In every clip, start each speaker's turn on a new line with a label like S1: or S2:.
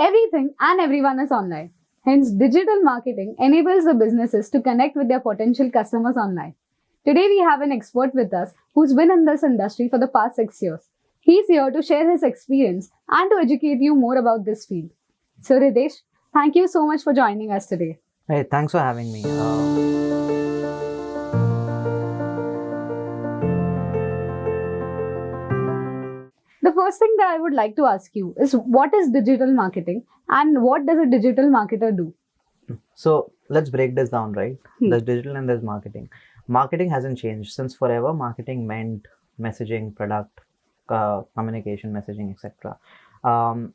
S1: Everything and everyone is online. Hence, digital marketing enables the businesses to connect with their potential customers online. Today, we have an expert with us who's been in this industry for the past 6 years. He's here to share his experience and to educate you more about this field. So, Ridesh, thank you so much for joining us today.
S2: Hey, thanks for having me.
S1: The first thing that I would like to ask you is what is digital marketing and what does a digital marketer do?
S2: So let's break this down, right?
S1: Hmm.
S2: There's digital and there's marketing. Marketing hasn't changed since forever. Marketing meant messaging, product, communication, messaging, etc.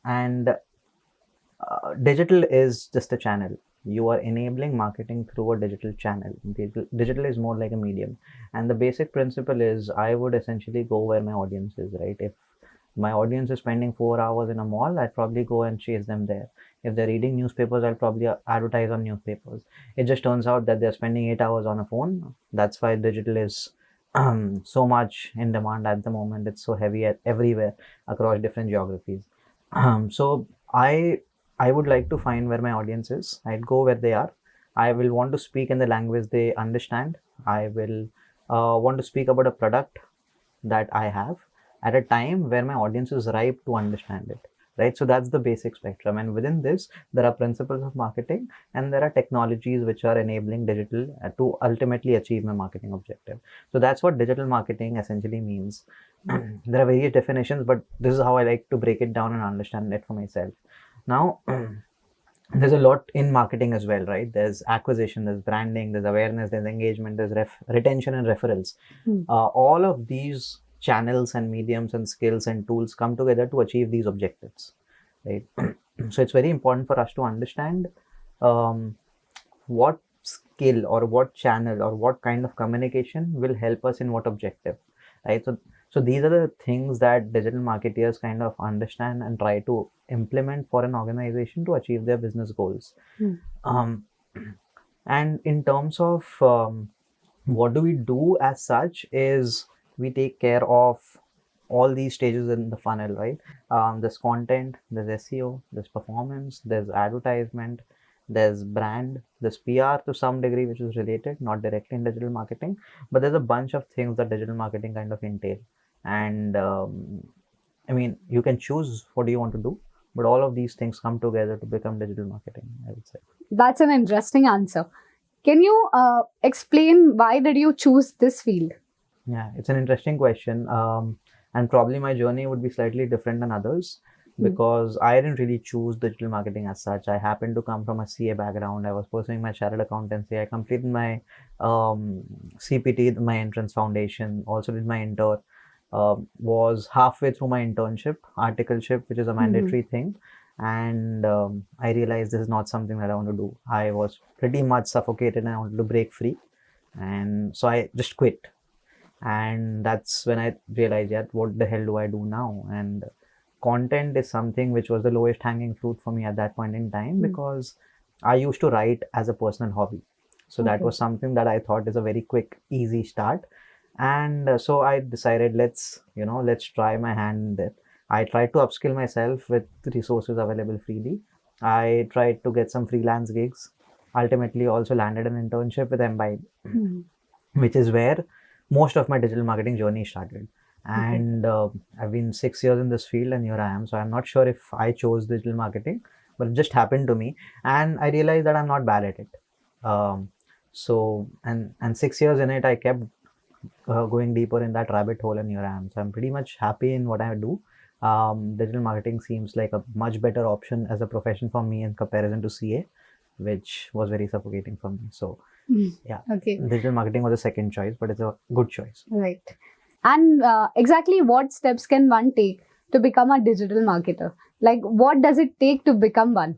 S2: And digital is just a channel. You are enabling marketing through a digital channel. Digital is more like a medium. And the basic principle is I would essentially go where my audience is, right? If my audience is spending 4 hours in a mall, I'd probably go and chase them there. If they're reading newspapers, I'll probably advertise on newspapers. It just turns out that they're spending 8 hours on a phone. That's why digital is so much in demand at the moment. It's so heavy everywhere across different geographies. So I would like to find where my audience is. I'd go where they are. I will want to speak in the language they understand. I will want to speak about a product that I have at a time where my audience is ripe to understand it, right? So that's the basic spectrum. And within this, there are principles of marketing and there are technologies which are enabling digital to ultimately achieve my marketing objective. So that's what digital marketing essentially means. There are various definitions, but this is how I like to break it down and understand it for myself. Now, there's a lot in marketing as well, right? There's acquisition, there's branding, there's awareness, there's engagement, there's retention and referrals. All of these channels and mediums and skills and tools come together to achieve these objectives, right? So it's very important for us to understand what skill or what channel or what kind of communication will help us in what objective, right? So these are the things that digital marketeers kind of understand and try to implement for an organization to achieve their business goals. And in terms of what do we do as such is we take care of all these stages in the funnel, right? There's content, there's SEO, there's performance, there's advertisement, there's brand, there's PR to some degree, which is related, not directly in digital marketing, but there's a bunch of things that digital marketing kind of entail. And I mean, you can choose what do you want to do, but all of these things come together to become digital marketing, I would say.
S1: That's an interesting answer. Can you explain why did you choose this field?
S2: Yeah, it's an interesting question. And probably my journey would be slightly different than others because I didn't really choose digital marketing as such. I happened to come from a CA background. I was pursuing my chartered accountancy. I completed my CPT, my entrance foundation, also did my intern. Was halfway through my internship, articleship, which is a mandatory thing. And I realized this is not something that I want to do. I was pretty much suffocated and I wanted to break free. And so I just quit. And that's when I realized, yeah, what the hell do I do now? And content is something which was the lowest hanging fruit for me at that point in time because I used to write as a personal hobby. So that was something that I thought is a very quick, easy start. And so I decided, let's try my hand in it. I tried to upskill myself with resources available freely. I tried to get some freelance gigs. Ultimately, also landed an internship with Mbibe, which is where most of my digital marketing journey started. And I've been 6 years in this field and here I am. So I'm not sure if I chose digital marketing, but it just happened to me. And I realized that I'm not bad at it. So 6 years in it, I kept going deeper in that rabbit hole and here I am. So I'm pretty much happy in what I do. Digital marketing seems like a much better option as a profession for me in comparison to CA, which was very suffocating for me. So yeah, digital marketing was a second choice, but it's a good choice.
S1: Right. And exactly what steps can one take to become a digital marketer? Like, what does it take to become one?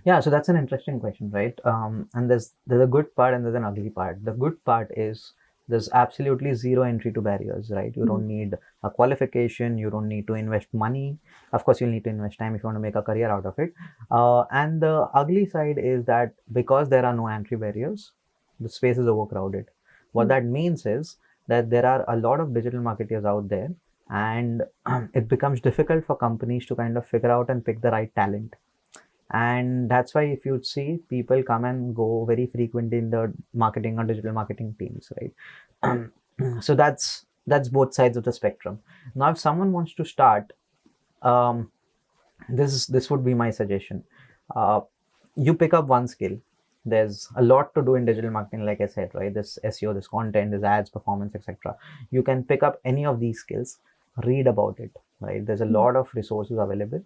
S2: Yeah, so that's an interesting question, right? And there's a good part and there's an ugly part. The good part is there's absolutely zero entry to barriers, right? You don't need a qualification. You don't need to invest money. Of course, you'll need to invest time if you want to make a career out of it. And the ugly side is that because there are no entry barriers, the space is overcrowded. What that means is that there are a lot of digital marketers out there and it becomes difficult for companies to kind of figure out and pick the right talent. And that's why if you see, people come and go very frequently in the marketing or digital marketing teams, right? So that's both sides of the spectrum. Now if someone wants to start, um, this would be my suggestion. uh, you pick up one skill. There's a lot to do in digital marketing, like I said, right? This SEO, this content, this ads, performance, etc. You can pick up any of these skills, read about it, right? There's a lot of resources available.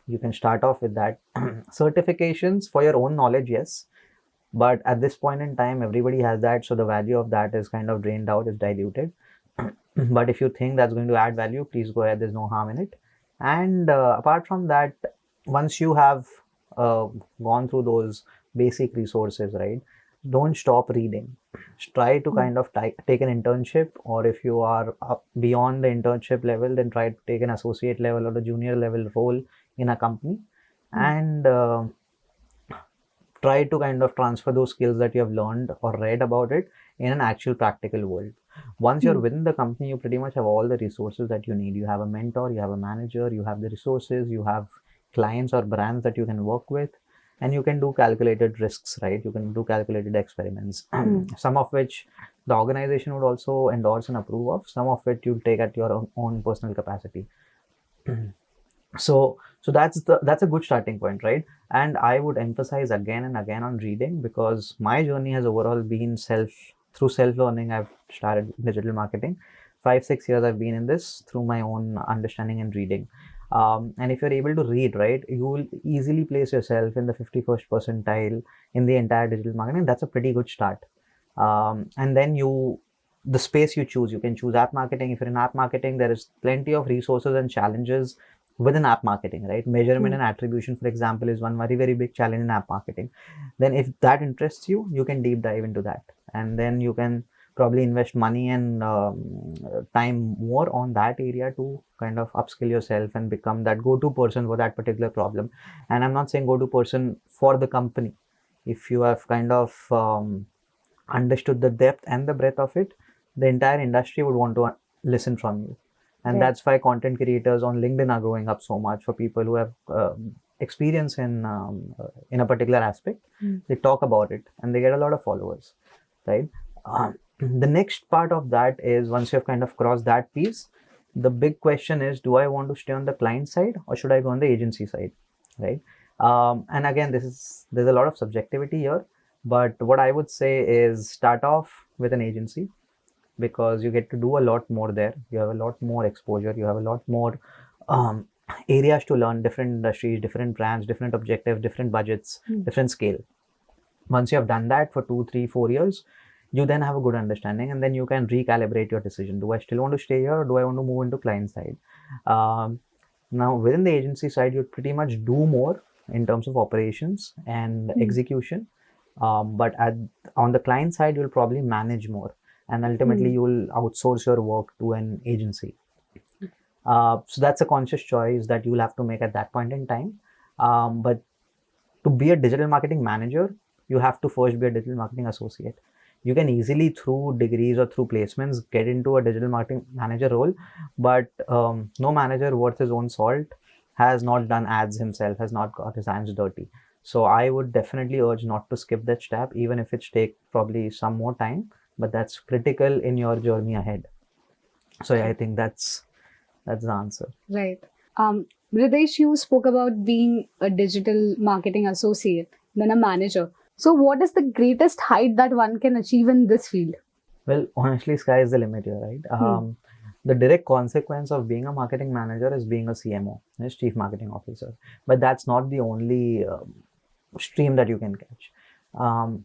S2: You can start off with that. Certifications for your own knowledge, yes, but at this point in time everybody has that, so the value of that is kind of drained out, is diluted. But if you think that's going to add value, please go ahead, there's no harm in it. And apart from that, once you have uh, gone through those basic resources, right, don't stop reading. Try to kind of take an internship, or if you are up beyond the internship level, then try to take an associate level or a junior level role in a company. And try to kind of transfer those skills that you have learned or read about it in an actual practical world. Once you're within the company, you pretty much have all the resources that you need. You have a mentor, you have a manager, you have the resources, you have clients or brands that you can work with, and you can do calculated risks, right? You can do calculated experiments, some of which the organization would also endorse and approve of, some of it you take at your own personal capacity. So that's a good starting point, right? And I would emphasize again and again on reading, because my journey has overall been through self learning. I've started digital marketing. 5-6 years I've been in this through my own understanding and reading. And if you're able to read, right, you will easily place yourself in the 51st percentile in the entire digital marketing. That's a pretty good start. And then the space you choose, you can choose app marketing. If you're in app marketing, there is plenty of resources and challenges within app marketing, right? Measurement and attribution, for example, is one very, very big challenge in app marketing. Then if that interests you, you can deep dive into that. And then you can probably invest money and time more on that area to kind of upskill yourself and become that go-to person for that particular problem. And I'm not saying go-to person for the company. If you have kind of understood the depth and the breadth of it, the entire industry would want to listen from you. And that's why content creators on LinkedIn are growing up so much. For people who have experience in a particular aspect, they talk about it and they get a lot of followers, right? The next part of that is, once you have kind of crossed that piece, the big question is, do I want to stay on the client side or should I go on the agency side, right? And again, there's a lot of subjectivity here, but what I would say is start off with an agency, because you get to do a lot more there. You have a lot more exposure. You have a lot more areas to learn, different industries, different brands, different objectives, different budgets, different scale. Once you have done that for 2, 3, 4 years, you then have a good understanding, and then you can recalibrate your decision. Do I still want to stay here, or do I want to move into client side? Now, within the agency side, you pretty much do more in terms of operations and execution. But on the client side, you'll probably manage more, and ultimately you will outsource your work to an agency. So that's a conscious choice that you'll have to make at that point in time. But to be a digital marketing manager, you have to first be a digital marketing associate. You can easily, through degrees or through placements, get into a digital marketing manager role, but no manager worth his own salt has not done ads himself, has not got his hands dirty. So I would definitely urge not to skip that step, even if it takes probably some more time, but that's critical in your journey ahead. So yeah, I think that's the answer.
S1: Right. Ritesh, you spoke about being a digital marketing associate, then a manager. So what is the greatest height that one can achieve in this field?
S2: Well, honestly, sky is the limit here, right? The direct consequence of being a marketing manager is being a CMO, is Chief Marketing Officer. But that's not the only stream that you can catch.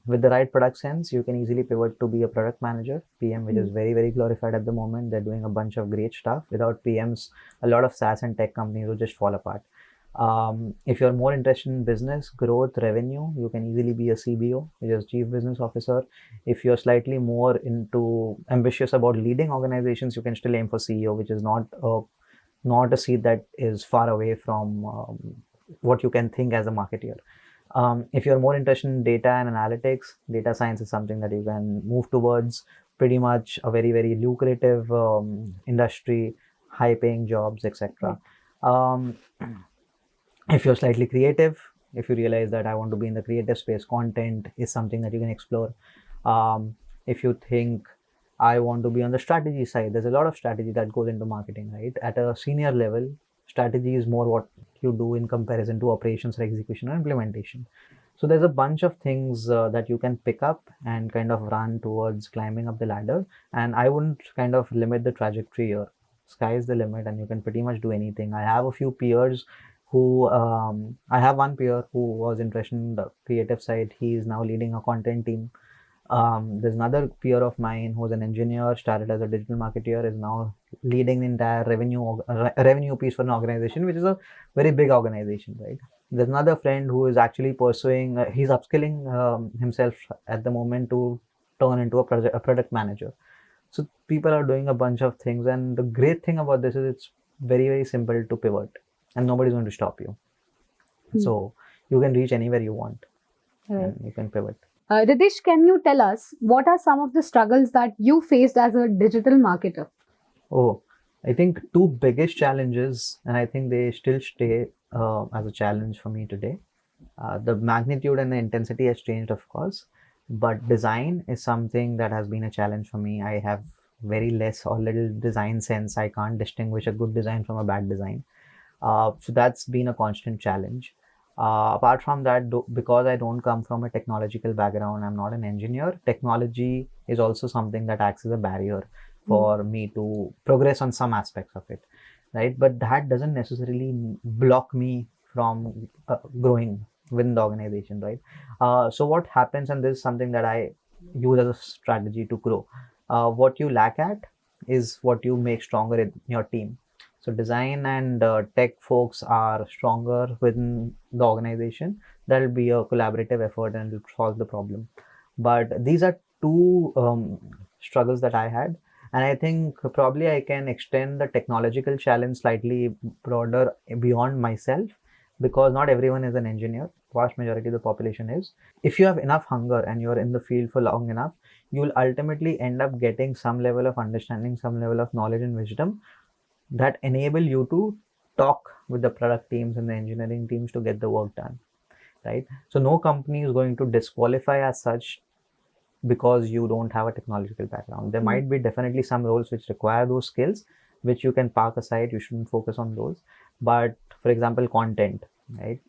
S2: With the right product sense, you can easily pivot to be a product manager, PM, which is very, very glorified at the moment. They're doing a bunch of great stuff. Without PMs, a lot of SaaS and tech companies will just fall apart. If you're more interested in business, growth, revenue, you can easily be a CBO, which is Chief Business Officer. If you're slightly more ambitious about leading organizations, you can still aim for CEO, which is not a seat that is far away from what you can think as a marketeer. If you're more interested in data and analytics, data science is something that you can move towards. Pretty much a very, very lucrative industry, high paying jobs, etc. If you're slightly creative, if you realize that I want to be in the creative space, content is something that you can explore. If you think I want to be on the strategy side, there's a lot of strategy that goes into marketing, right? At a senior level, strategy is more what you do in comparison to operations or execution or implementation. So there's a bunch of things that you can pick up and kind of run towards climbing up the ladder. And I wouldn't kind of limit the trajectory here. Sky is the limit, and you can pretty much do anything. I have a few peers who I have one peer who was interested in the creative side. He is now leading a content team. There's another peer of mine who's an engineer, started as a digital marketer, is now leading the entire revenue piece for an organization, which is a very big organization, right? There's another friend who is actually pursuing, he's upskilling himself at the moment to turn into a product manager. So people are doing a bunch of things, and the great thing about this is it's very, very simple to pivot, and nobody's going to stop you. So you can reach anywhere you want, and you can pivot.
S1: Ritesh, can you tell us what are some of the struggles that you faced as a digital marketer?
S2: Oh, I think two biggest challenges, and I think they still stay as a challenge for me today. The magnitude and the intensity has changed, of course, but design is something that has been a challenge for me. I have very less or little design sense. I can't distinguish a good design from a bad design. So that's been a constant challenge. Apart from that, because I don't come from a technological background, I'm not an engineer, technology is also something that acts as a barrier for me to progress on some aspects of it, right? But that doesn't necessarily block me from growing within the organization, right? So what happens, and this is something that I use as a strategy to grow, what you lack at is what you make stronger in your team. So design and tech folks are stronger within the organization. That'll be a collaborative effort and it'll solve the problem. But these are two struggles that I had. And I think probably I can extend the technological challenge slightly broader beyond myself, because not everyone is an engineer. Vast majority of the population is. If you have enough hunger and you're in the field for long enough, you'll ultimately end up getting some level of understanding, some level of knowledge and wisdom that enable you to talk with the product teams and the engineering teams to get the work done, right? So no company is going to disqualify as such because you don't have a technological background. There might be definitely some roles which require those skills, which you can park aside. You shouldn't focus on those. But for example, content, right,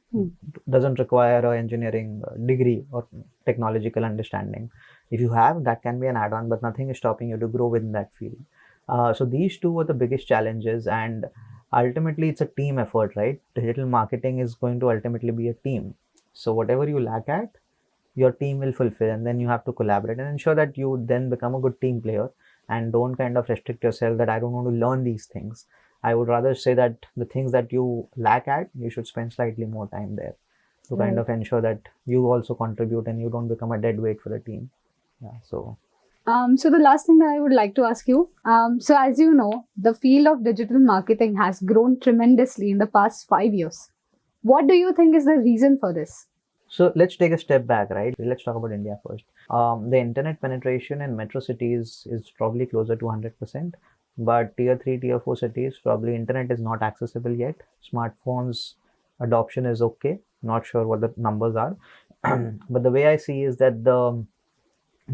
S2: doesn't require an engineering degree or technological understanding. If you have, that can be an add-on, but nothing is stopping you to grow within that field. So these two were the biggest challenges, and ultimately it's a team effort, right? Digital marketing is going to ultimately be a team. So whatever you lack at, your team will fulfill, and then you have to collaborate and ensure that you then become a good team player and don't kind of restrict yourself that I don't want to learn these things. I would rather say that the things that you lack at, you should spend slightly more time there to kind of ensure that you also contribute and you don't become a dead weight for the team. Yeah, so
S1: the last thing that I would like to ask you, so as you know, the field of digital marketing has grown tremendously in the past 5 years. What do you think is the reason for this?
S2: So let's take a step back, right? Let's talk about India first. The internet penetration in metro cities is probably closer to 100%, but tier 3, tier 4 cities, probably internet is not accessible yet. Smartphones adoption is okay. Not sure what the numbers are. But the way I see is that the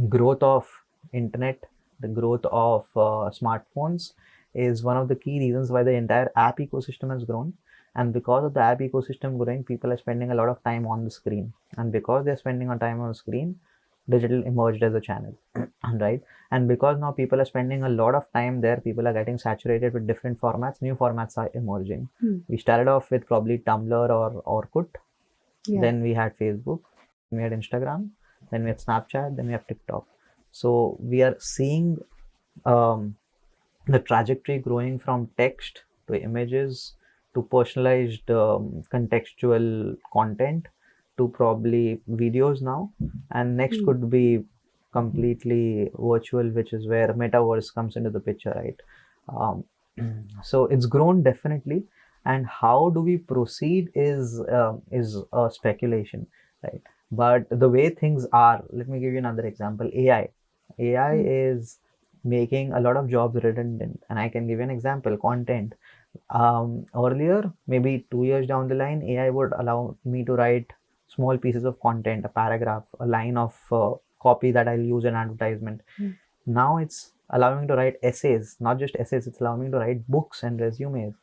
S2: growth of internet, the growth of smartphones is one of the key reasons why the entire app ecosystem has grown. And because of the app ecosystem growing, people are spending a lot of time on the screen. And because they're spending on time on the screen, digital emerged as a channel, right? And because now people are spending a lot of time there, people are getting saturated with different formats. New formats are emerging. We started off with probably Tumblr or Orkut. Then we had Facebook. We had Instagram. Then we have Snapchat, then we have TikTok. So we are seeing the trajectory growing from text to images to personalized contextual content to probably videos now. And next could be completely virtual, which is where metaverse comes into the picture, right? So it's grown definitely. And how do we proceed is a speculation, right? But the way things are, let me give you another example. AI is making a lot of jobs redundant, and I can give you an example. Content. Earlier, maybe 2 years down the line, AI would allow me to write small pieces of content, a paragraph, a line of copy that I'll use in advertisement. Now it's allowing me to write essays, not just essays, it's allowing me to write books and resumes.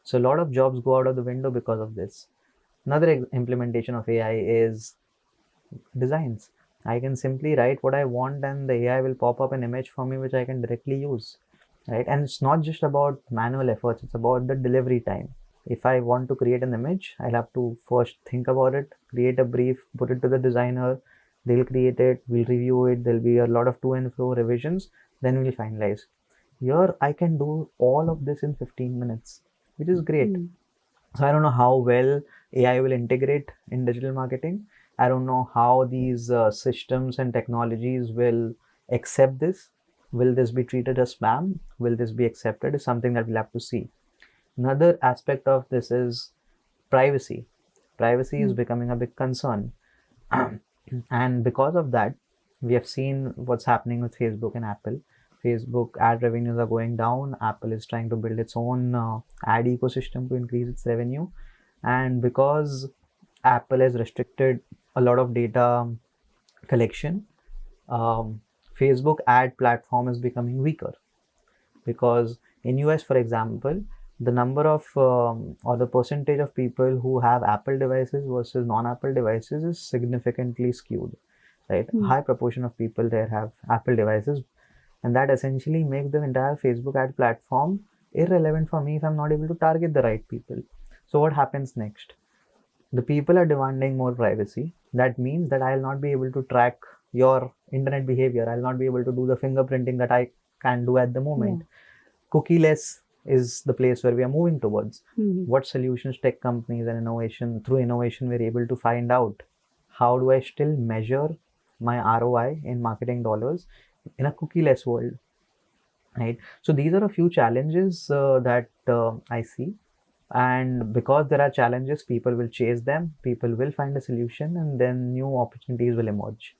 S2: So a lot of jobs go out of the window because of this. Another implementation of AI is designs. I can simply write what I want and the AI will pop up an image for me which I can directly use, right? And it's not just about manual efforts, it's about the delivery time. If I want to create an image, I'll have to first think about it, create a brief, put it to the designer, they'll create it, we'll review it, there'll be a lot of to and fro revisions, then we'll finalize. Here I can do all of this in 15 minutes, which is great. So I don't know how well AI will integrate in digital marketing. I don't know how these systems and technologies will accept this. Will this be treated as spam? Will this be accepted? Is something that we'll have to see. Another aspect of this is privacy. Privacy is becoming a big concern. And because of that, we have seen what's happening with Facebook and Apple. Facebook ad revenues are going down. Apple is trying to build its own ad ecosystem to increase its revenue. And because Apple has restricted a lot of data collection, Facebook ad platform is becoming weaker. Because in US, for example, the number of or the percentage of people who have Apple devices versus non-Apple devices is significantly skewed, right? High proportion of people there have Apple devices, and that essentially makes the entire Facebook ad platform irrelevant for me if I'm not able to target the right people. So what happens next? The people are demanding more privacy. That means that I'll not be able to track your internet behavior. I'll not be able to do the fingerprinting that I can do at the moment. Cookieless is the place where we are moving towards. What solutions tech companies and through innovation, we're able to find out. How do I still measure my ROI in marketing dollars in a cookieless world, right? So these are a few challenges that I see. And because there are challenges, people will chase them, people will find a solution, and then new opportunities will emerge.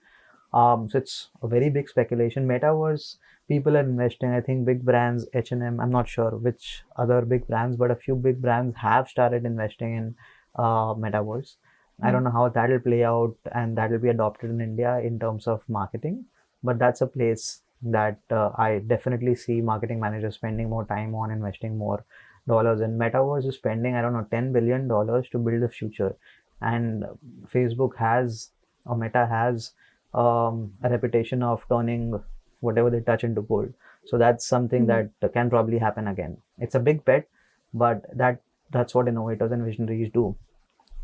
S2: So it's a very big speculation. Metaverse, people are investing. I think big brands, H&M, I'm not sure which other big brands, but a few big brands have started investing in Metaverse. I don't know how that will play out and that will be adopted in India in terms of marketing, but that's a place that I definitely see marketing managers spending more time on, investing more dollars. And Metaverse is spending, I don't know, $10 billion to build the future. And Facebook has, or Meta has, a reputation of turning whatever they touch into gold. So that's something that can probably happen again. It's a big bet, but that's what innovators and visionaries do.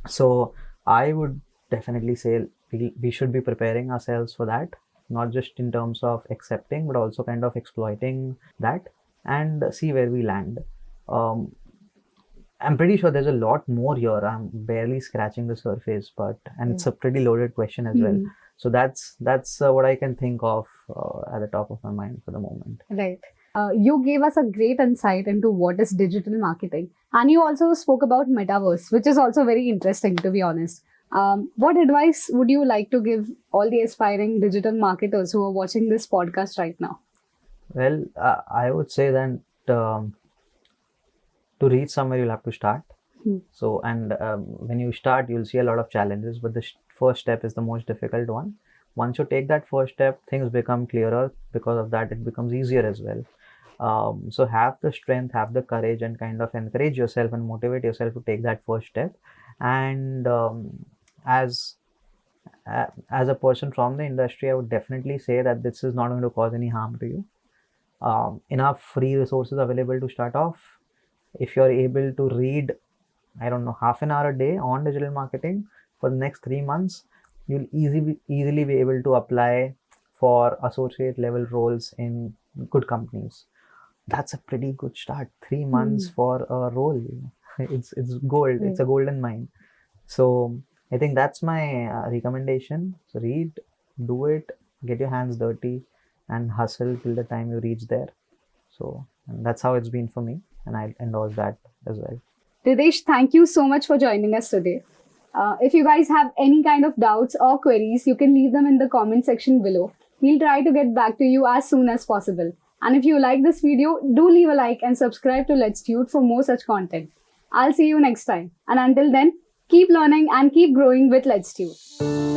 S2: So I would definitely say we should be preparing ourselves for that, not just in terms of accepting, but also kind of exploiting that and see where we land. I'm pretty sure there's a lot more here. I'm barely scratching the surface, and it's a pretty loaded question as well. So that's what I can think of at the top of my mind for the moment.
S1: Right. You gave us a great insight into what is digital marketing. And you also spoke about metaverse, which is also very interesting, to be honest. What advice would you like to give all the aspiring digital marketers who are watching this podcast right now?
S2: Well, I would say that to reach somewhere, you'll have to start. So, and when you start, you'll see a lot of challenges, but the first step is the most difficult one. Once you take that first step, things become clearer. Because of that, it becomes easier as well. So have the strength, have the courage, and kind of encourage yourself and motivate yourself to take that first step. And as a person from the industry, I would definitely say that this is not going to cause any harm to you. Enough free resources available to start off. If you're able to read, I don't know, half an hour a day on digital marketing for the next 3 months, you'll easily be able to apply for associate level roles in good companies. That's a pretty good start. 3 months for a role. It's gold. It's a golden mine. So I think that's my recommendation. So read, do it, get your hands dirty, and hustle till the time you reach there. So and that's how it's been for me, and I endorse that as well.
S1: Ridesh, thank you so much for joining us today. If you guys have any kind of doubts or queries, you can leave them in the comment section below. We'll try to get back to you as soon as possible. And if you like this video, do leave a like and subscribe to Letstute for more such content. I'll see you next time. And until then, Keep learning and keep growing with Letstute.